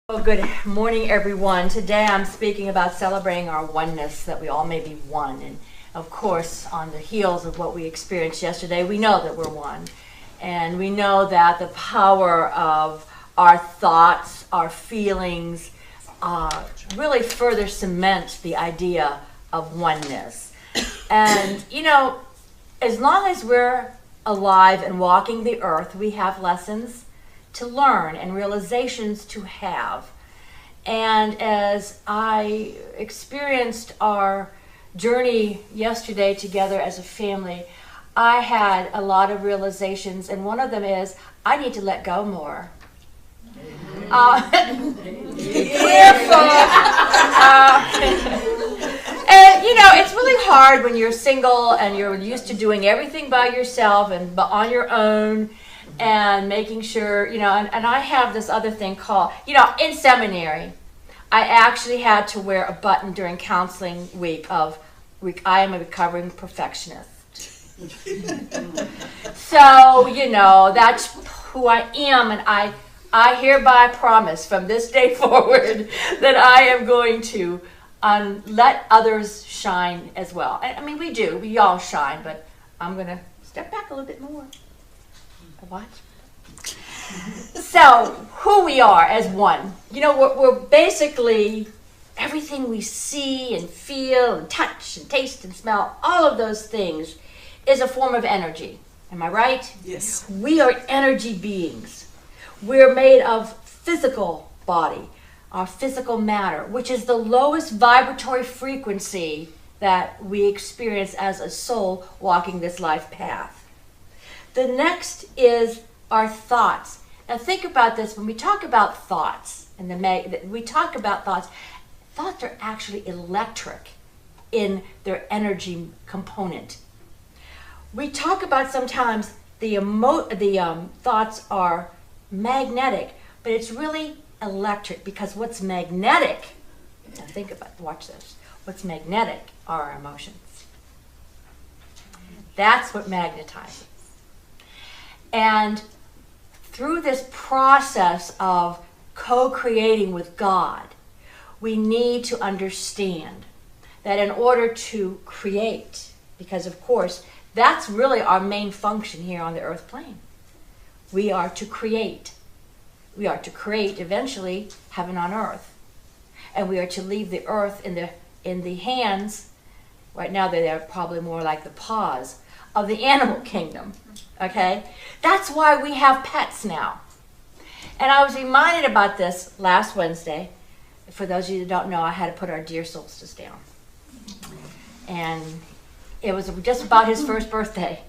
Well, good morning, everyone. Today I'm speaking about celebrating our oneness, that we all may be one. And of course, on the heels of what we experienced yesterday, we know that we're one. And we know that the power of our thoughts, our feelings, really further cement the idea of oneness. And, you know, as long as we're alive and walking the earth, we have lessons to learn and realizations to have. And as I experienced our journey yesterday together as a family, I had a lot of realizations, and one of them is I need to let go more. And you know, it's really hard when you're single and you're used to doing everything by yourself and on your own, and making sure, you know, and I have this other thing called, you know, in seminary, I actually had to wear a button during counseling week of, I am a recovering perfectionist. So, you know, that's who I am, and I hereby promise from this day forward that I am going to let others shine as well. I mean, we all shine, but I'm going to step back a little bit more. What? So, who we are as one. You know, we're basically everything we see and feel and touch and taste and smell, all of those things is a form of energy. Am I right? Yes. We are energy beings. We're made of physical body, our physical matter, which is the lowest vibratory frequency that we experience as a soul walking this life path. The next is our thoughts. Now think about this. When we talk about thoughts, thoughts are actually electric in their energy component. We talk about sometimes the thoughts are magnetic, but it's really electric, because what's magnetic, now think about it, watch this, what's magnetic are our emotions. That's what magnetizes. And through this process of co-creating with God, we need to understand that in order to create, because of course, that's really our main function here on the earth plane. We are to create. We are to create eventually heaven on earth. And we are to leave the earth in the hands, right now they're probably more like the paws, of the animal kingdom. Okay? That's why we have pets now. And I was reminded about this last Wednesday. For those of you that don't know, I had to put our deer solstice down. And it was just about his first birthday.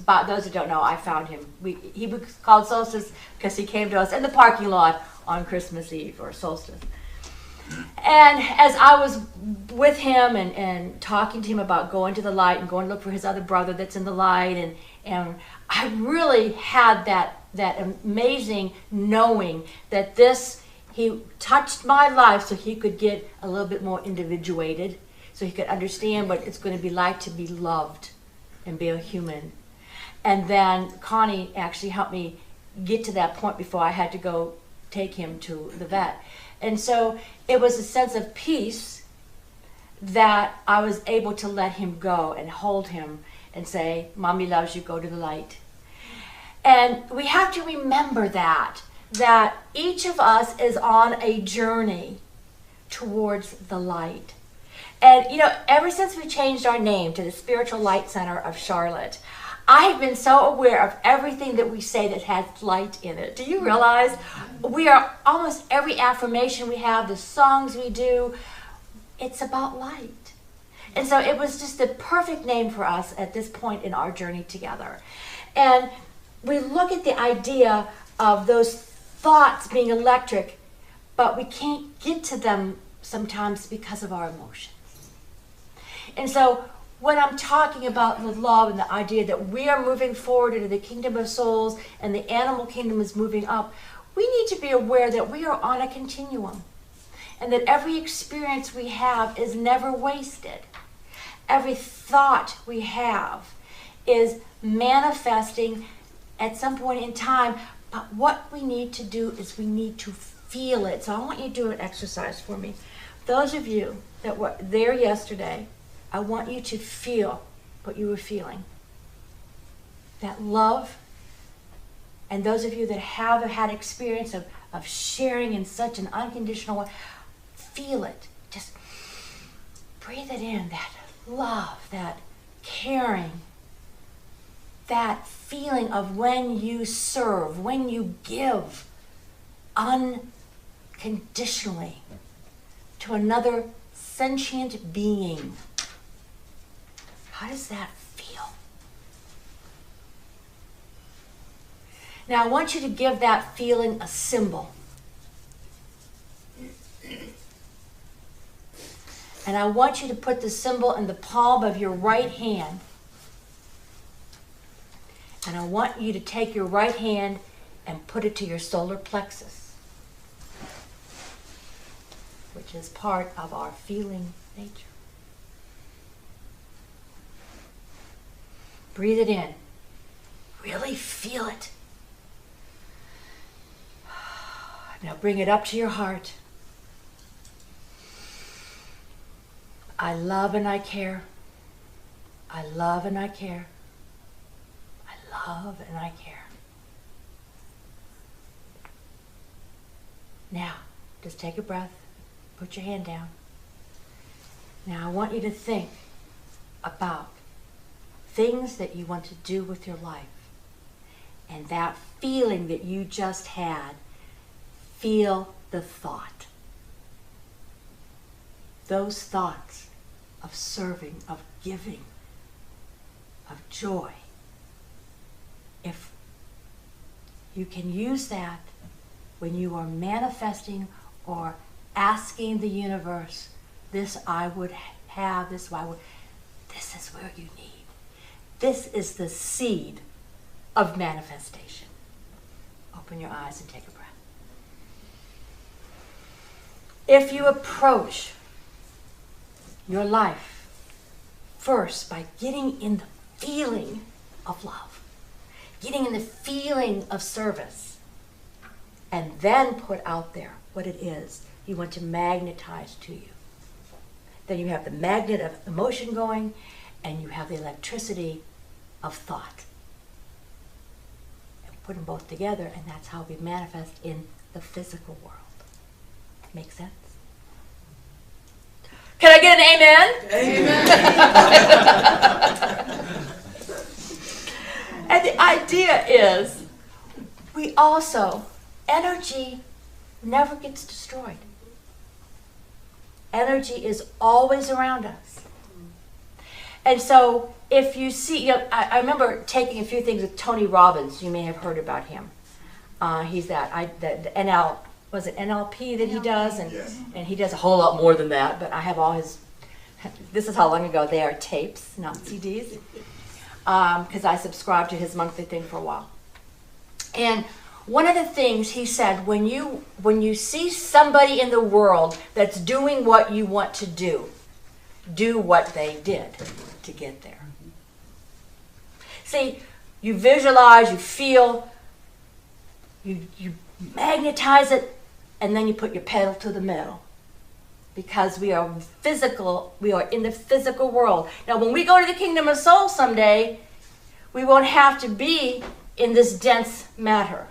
About those who don't know, I found him. He was called Solstice because he came to us in the parking lot on Christmas Eve, or solstice. And as I was with him and talking to him about going to the light and going to look for his other brother that's in the light, and I really had that amazing knowing that he touched my life so he could get a little bit more individuated, so he could understand what it's going to be like to be loved and be a human. And then Connie actually helped me get to that point before I had to go take him to the vet. And so it was a sense of peace that I was able to let him go and hold him and say, Mommy loves you, go to the light. And we have to remember that each of us is on a journey towards the light. And, you know, ever since we changed our name to the Spiritual Light Center of Charlotte, I have been so aware of everything that we say that has light in it. Do you realize almost every affirmation we have, the songs we do, it's about light. And so it was just the perfect name for us at this point in our journey together. And we look at the idea of those thoughts being electric, but we can't get to them sometimes because of our emotions. And so when I'm talking about the love and the idea that we are moving forward into the kingdom of souls and the animal kingdom is moving up, we need to be aware that we are on a continuum, and that every experience we have is never wasted. Every thought we have is manifesting at some point in time, but what we need to do is we need to feel it. So I want you to do an exercise for me. Those of you that were there yesterday, I want you to feel what you were feeling. That love. And those of you that have had experience of sharing in such an unconditional way, feel it. Just breathe it in, that love, that caring, that feeling of when you serve, when you give unconditionally to another sentient being. How does that feel? Now I want you to give that feeling a symbol. And I want you to put the symbol in the palm of your right hand. And I want you to take your right hand and put it to your solar plexus, which is part of our feeling nature. Breathe it in. Really feel it. Now bring it up to your heart. I love and I care. I love and I care. I love and I care. Now, just take a breath. Put your hand down. Now I want you to think about things that you want to do with your life. And that feeling that you just had, feel the thought. Those thoughts of serving, of giving, of joy. If you can use that when you are manifesting or asking the universe, this I would have, this I would, this is where you need. This is the seed of manifestation. Open your eyes and take a breath. If you approach your life first by getting in the feeling of love, getting in the feeling of service, and then put out there what it is you want to magnetize to you. Then you have the magnet of emotion going, and you have the electricity of thought. And put them both together, and that's how we manifest in the physical world. Make sense? Can I get an amen? Amen. And the idea is, we also, energy never gets destroyed. Energy is always around us. And so if you see, I remember taking a few things with Tony Robbins. You may have heard about him. He's the NLP that he does, and, yes. And he does a whole lot more than that, but I have all his, this is how long ago they are, tapes, not CDs, because I subscribed to his monthly thing for a while. And one of the things he said, when you see somebody in the world that's doing what you want to do what they did to get there. See, you visualize, you feel, you magnetize it, and then you put your pedal to the metal. Because we are physical, we are in the physical world. Now when we go to the kingdom of soul someday, we won't have to be in this dense matter.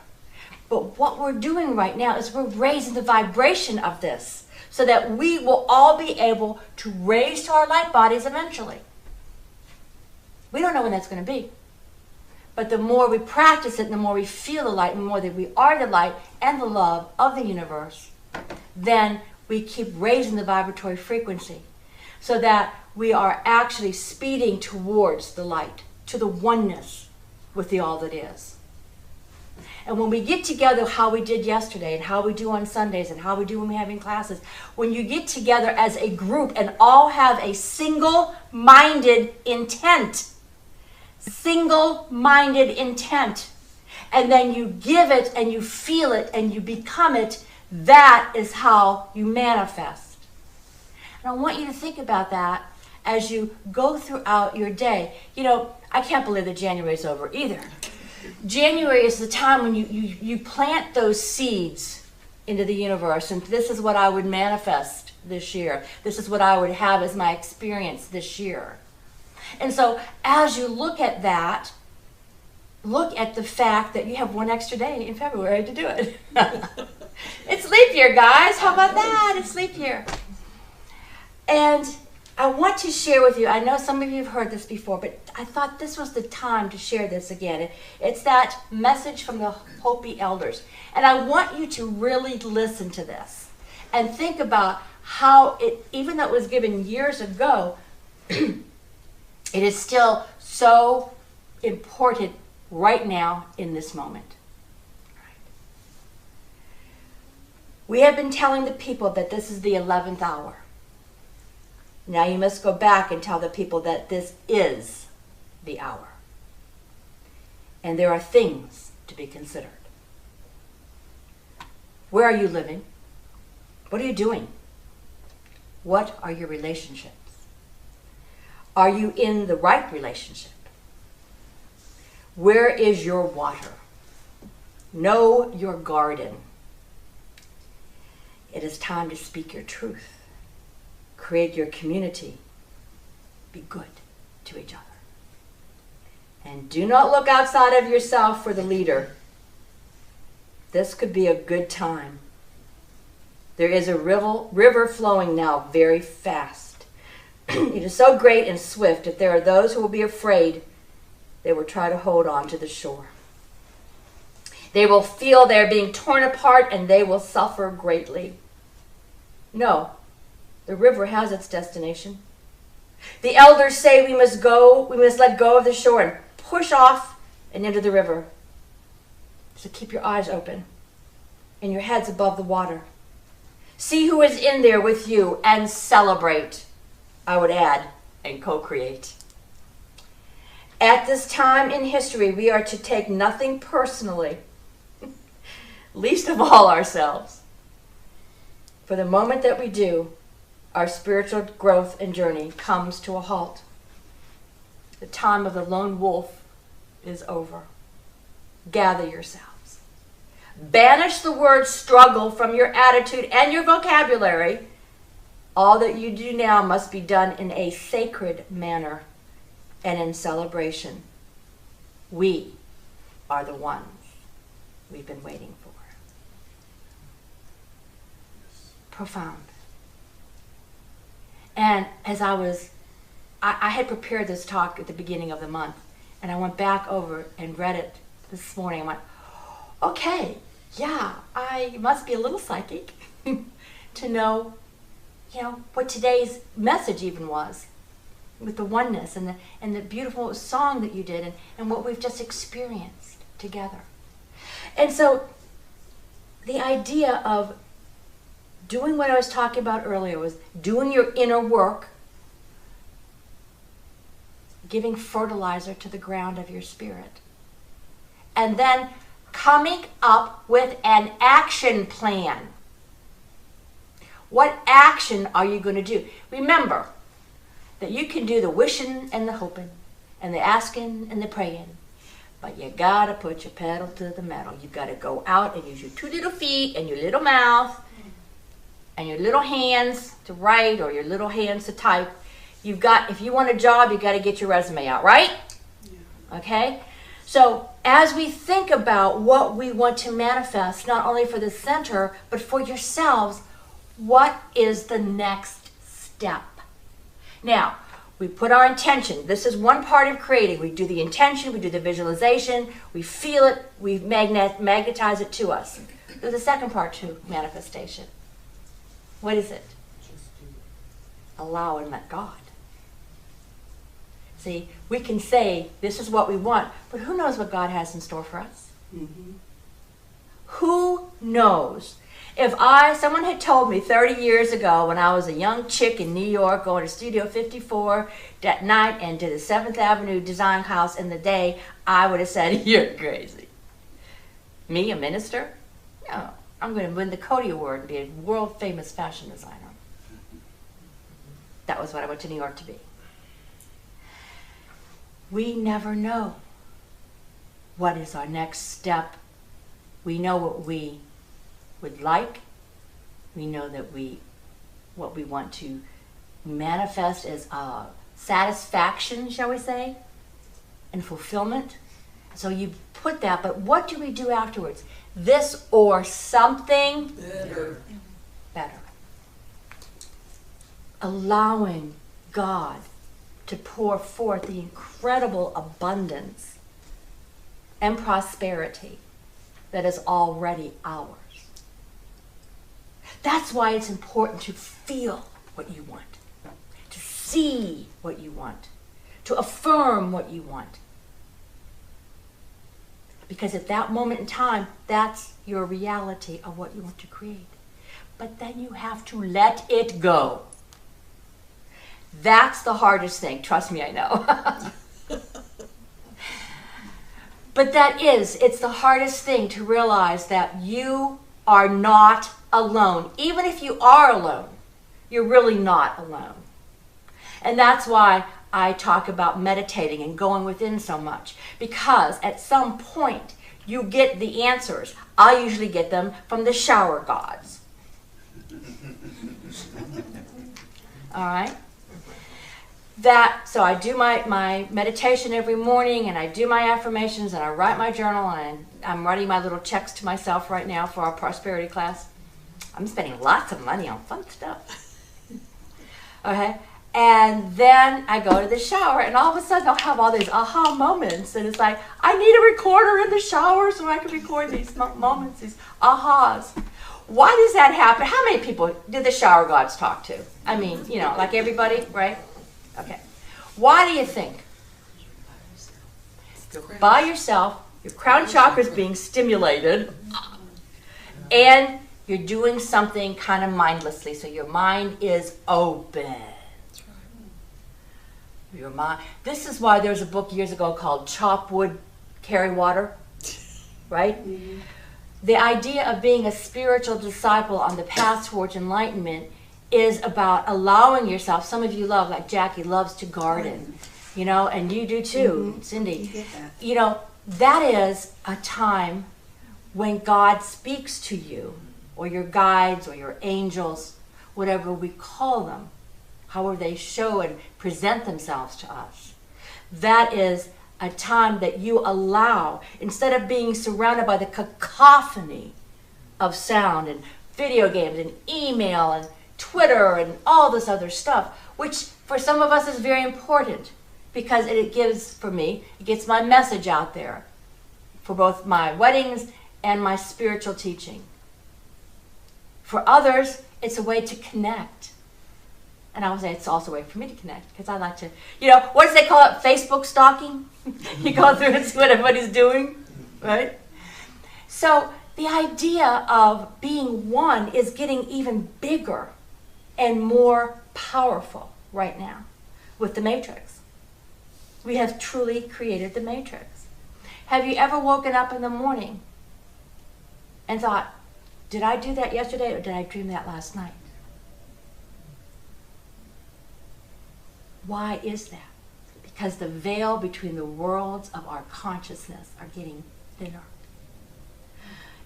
But what we're doing right now is we're raising the vibration of this so that we will all be able to raise to our light bodies eventually. We don't know when that's going to be. But the more we practice it, the more we feel the light, and the more that we are the light and the love of the universe, then we keep raising the vibratory frequency so that we are actually speeding towards the light, to the oneness with the all that is. And when we get together how we did yesterday and how we do on Sundays and how we do when we're having classes, when you get together as a group and all have a single-minded intent, and then you give it and you feel it and you become it, that is how you manifest. And I want you to think about that as you go throughout your day. You know, I can't believe that January is over either. January is the time when you plant those seeds into the universe, and this is what I would manifest this year. This is what I would have as my experience this year. And so as you look at that, look at the fact that you have one extra day in February to do it. It's leap year, guys. How about that? It's leap year. And I want to share with you, I know some of you have heard this before, but I thought this was the time to share this again. It's that message from the Hopi elders. And I want you to really listen to this and think about how it, even though it was given years ago, it is still so important right now in this moment. We have been telling the people that this is the 11th hour. Now you must go back and tell the people that this is the hour. And there are things to be considered. Where are you living? What are you doing? What are your relationships? Are you in the right relationship? Where is your water? Know your garden. It is time to speak your truth. Create your community. Be good to each other. And do not look outside of yourself for the leader. This could be a good time. There is a river flowing now very fast. It is so great and swift that there are those who will be afraid. They will try to hold on to the shore. They will feel they're being torn apart and they will suffer greatly. No, the river has its destination. The elders say we must let go of the shore and push off and into the river. So keep your eyes open and your heads above the water. See who is in there with you and celebrate, I would add, and co-create. At this time in history, we are to take nothing personally, least of all ourselves. For the moment that we do, our spiritual growth and journey comes to a halt. The time of the lone wolf is over. Gather yourselves. Banish the word struggle from your attitude and your vocabulary. All that you do now must be done in a sacred manner and in celebration. We are the ones we've been waiting for. Profound. And as I had prepared this talk at the beginning of the month, and I went back over and read it this morning. I went, okay, yeah, I must be a little psychic to know, what today's message even was, with the oneness and the beautiful song that you did and what we've just experienced together. And so the idea of doing what I was talking about earlier was doing your inner work, giving fertilizer to the ground of your spirit, and then coming up with an action plan. What action are you going to do? Remember that you can do the wishing and the hoping and the asking and the praying, but you got to put your pedal to the metal. You got to go out and use your two little feet and your little mouth and your little hands to write or your little hands to type. If you want a job, you got to get your resume out, right? Yeah. Okay? So as we think about what we want to manifest, not only for the center, but for yourselves, what is the next step? Now, we put our intention. This is one part of creating. We do the intention, we do the visualization, we feel it, we magnetize it to us. There's the second part to manifestation. What is it? Allow and let God. See, we can say this is what we want, but who knows what God has in store for us? Mm-hmm. Who knows? If someone had told me 30 years ago when I was a young chick in New York going to Studio 54 that night and to the 7th Avenue Design House in the day, I would have said, you're crazy. Me, a minister? No, I'm going to win the Coty Award and be a world famous fashion designer. That was what I went to New York to be. We never know what is our next step. We know what we would like. We know that what we want to manifest as satisfaction, shall we say, and fulfillment. So you put that, but what do we do afterwards? This or something better. Allowing God to pour forth the incredible abundance and prosperity that is already ours. That's why it's important to feel what you want, to see what you want, to affirm what you want. Because at that moment in time, that's your reality of what you want to create. But then you have to let it go. That's the hardest thing. Trust me, I know. But it's the hardest thing to realize that you are not alone. Even if you are alone, you're really not alone. And that's why I talk about meditating and going within so much. Because at some point, you get the answers. I usually get them from the shower gods. All right? So I do my meditation every morning, and I do my affirmations, and I write my journal, and I'm writing my little checks to myself right now for our prosperity class. I'm spending lots of money on fun stuff. Okay? And then I go to the shower, and all of a sudden I'll have all these aha moments, and it's like, I need a recorder in the shower so I can record these moments, these ahas. Why does that happen? How many people do the shower gods talk to? I mean, like everybody, right? Okay. Why do you think? You're by yourself, your crown chakra is being stimulated, and you're doing something kind of mindlessly, so your mind is open. Your mind. This is why there's a book years ago called Chop Wood, Carry Water, right? Mm-hmm. The idea of being a spiritual disciple on the path towards enlightenment is about allowing yourself. Some of you love, like Jackie loves to garden, and you do too, mm-hmm. Cindy. You get that. That is a time when God speaks to you, or your guides, or your angels, whatever we call them, however they show and present themselves to us. That is a time that you allow, instead of being surrounded by the cacophony of sound and video games and email and Twitter and all this other stuff, which for some of us is very important because it gets my message out there for both my weddings and my spiritual teaching. For others, it's a way to connect. And I would say it's also a way for me to connect because I like to, what do they call it? Facebook stalking? You go through and see what everybody's doing, right? So the idea of being one is getting even bigger and more powerful right now with the Matrix. We have truly created the Matrix. Have you ever woken up in the morning and thought, did I do that yesterday or did I dream that last night? Why is that? Because the veil between the worlds of our consciousness are getting thinner.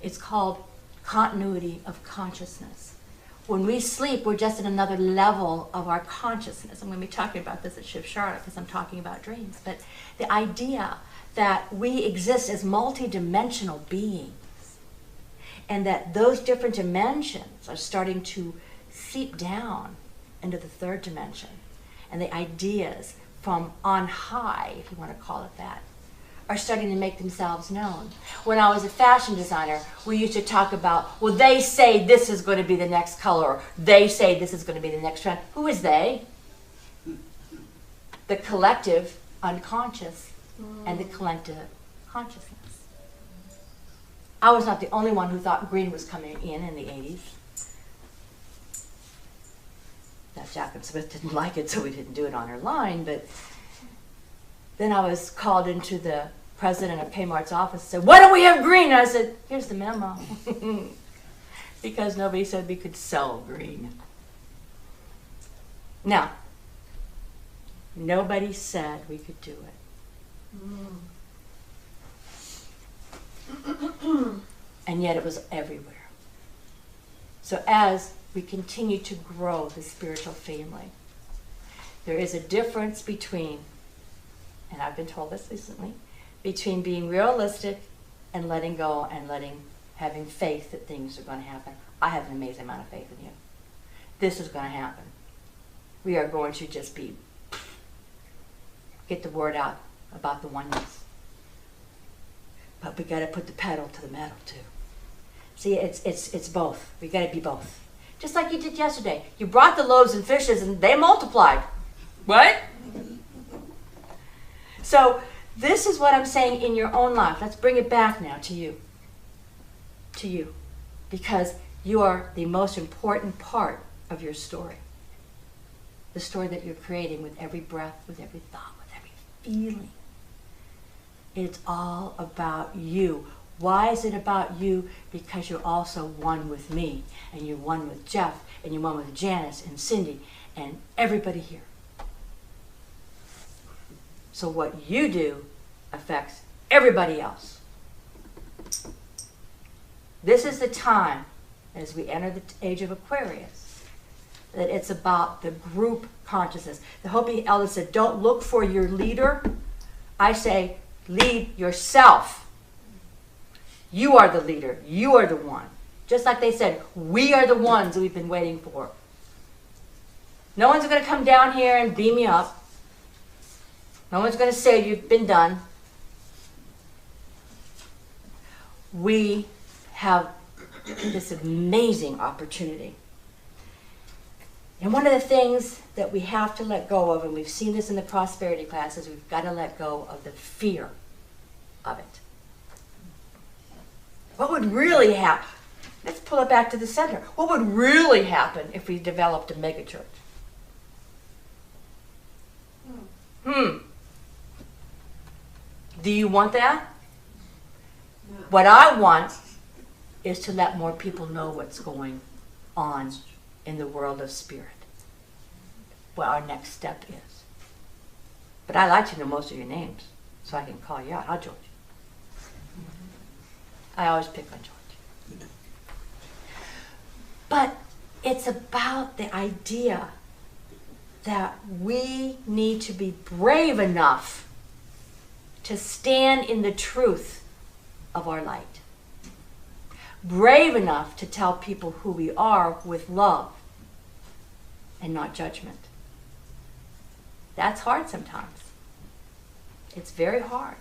It's called continuity of consciousness. When we sleep, we're just in another level of our consciousness. I'm going to be talking about this at Shiv Charlotte because I'm talking about dreams. But the idea that we exist as multidimensional beings and that those different dimensions are starting to seep down into the third dimension. And the ideas from on high, if you want to call it that, are starting to make themselves known. When I was a fashion designer, we used to talk about, well, they say this is going to be the next color, or they say this is going to be the next trend. Who is they? The collective unconscious and the collective consciousness. I was not the only one who thought green was coming in the 80s. Now, Jacqueline Smith didn't like it, so we didn't do it on her line, but then I was called into the president of Kmart's office and said, why don't we have green? And I said, here's the memo. Because nobody said we could sell green. Now, nobody said we could do it. And yet it was everywhere. So as we continue to grow the spiritual family, there is a difference between, and I've been told this recently, between being realistic and letting go and having faith that things are going to happen. I have an amazing amount of faith in you. This is going to happen. We are going to just get the word out about the oneness. But we got to put the pedal to the metal too. See, it's both. We got to be both. Just like you did yesterday. You brought the loaves and fishes and they multiplied. Right? So this is what I'm saying in your own life. Let's bring it back now to you. To you. Because you are the most important part of your story. The story that you're creating with every breath, with every thought, with every feeling. It's all about you. Why is it about you? Because you're also one with me, and you're one with Jeff, and you're one with Janice and Cindy, and everybody here. So what you do affects everybody else. This is the time, as we enter the age of Aquarius, that it's about the group consciousness. The Hopi elder said, don't look for your leader. I say, lead yourself. You are the leader. You are the one. Just like they said, we are the ones we've been waiting for. No one's going to come down here and beam me up. No one's going to say you've been done. We have this amazing opportunity. And one of the things that we have to let go of, and we've seen this in the prosperity classes, we've got to let go of the fear of it. What would really happen? Let's pull it back to the center. What would really happen if we developed a megachurch? Do you want that? No. What I want is to let more people know what's going on in the world of spirit. What our next step is. But I'd like to know most of your names so I can call you out. Huh, George? I always pick on George. But it's about the idea that we need to be brave enough to stand in the truth of our light. Brave enough to tell people who we are with love and not judgment. That's hard sometimes. It's very hard.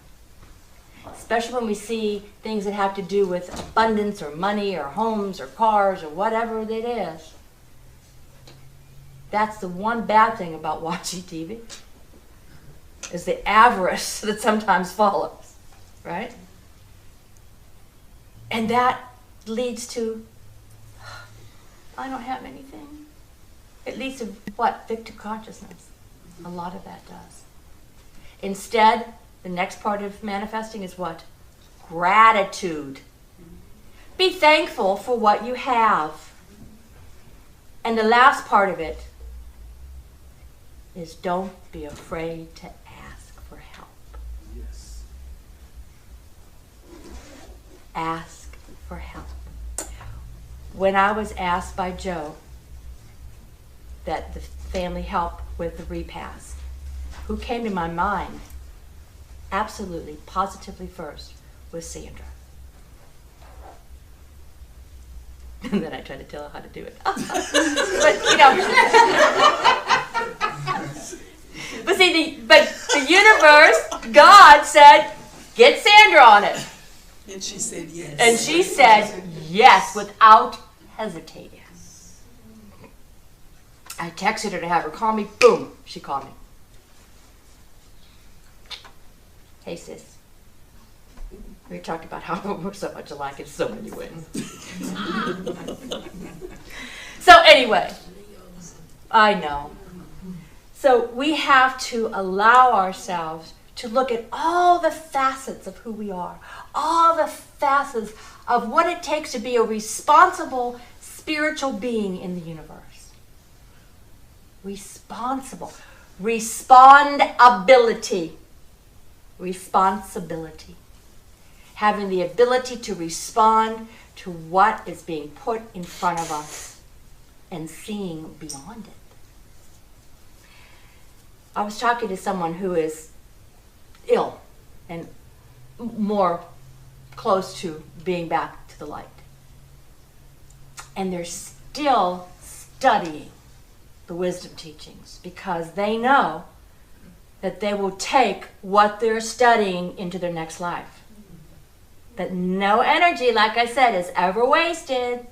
Especially when we see things that have to do with abundance or money or homes or cars or whatever it is. That's the one bad thing about watching TV, is the avarice that sometimes follows, right? And that leads to, I don't have anything. It leads to what? Victim consciousness. A lot of that does. Instead, the next part of manifesting is what? Gratitude. Be thankful for what you have. And the last part of it is don't be afraid to ask for help. Yes. Ask for help. When I was asked by Joe that the family help with the repast, who came to my mind absolutely, positively first was Sandra. And then I tried to tell her how to do it. But, you know. But the universe, God said, get Sandra on it. And she said yes. And she said yes without hesitating. I texted her to have her call me. Boom, she called me. Hey, sis. We talked about how we're so much alike in so many ways. So anyway, I know. So we have to allow ourselves to look at all the facets of who we are, all the facets of what it takes to be a responsible spiritual being in the universe. Responsible. Respondability. Responsibility. Having the ability to respond to what is being put in front of us and seeing beyond it. I was talking to someone who is ill and more close to being back to the light. And they're still studying the wisdom teachings because they know that they will take what they're studying into their next life. That no energy, like I said, is ever wasted.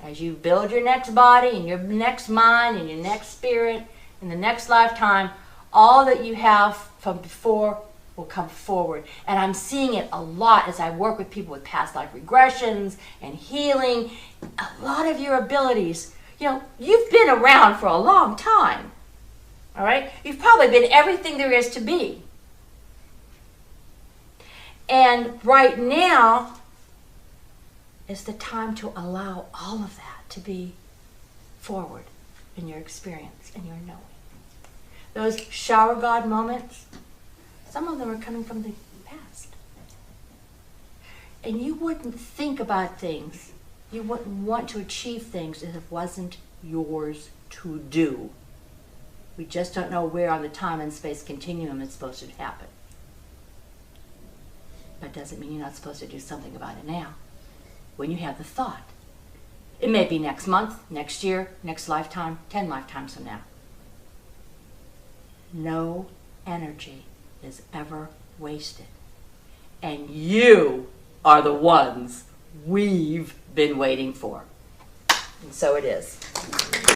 As you build your next body and your next mind and your next spirit in the next lifetime, all that you have from before will come forward. And I'm seeing it a lot as I work with people with past life regressions and healing. A lot of your abilities, you've been around for a long time. All right? You've probably been everything there is to be. And right now is the time to allow all of that to be forward in your experience and your knowing. Those shower God moments, some of them are coming from the past. And you wouldn't think about things, you wouldn't want to achieve things if it wasn't yours to do. We just don't know where on the time and space continuum it's supposed to happen. That doesn't mean you're not supposed to do something about it now, when you have the thought. It may be next month, next year, next lifetime, 10 lifetimes from now. No energy is ever wasted. And you are the ones we've been waiting for. And so it is.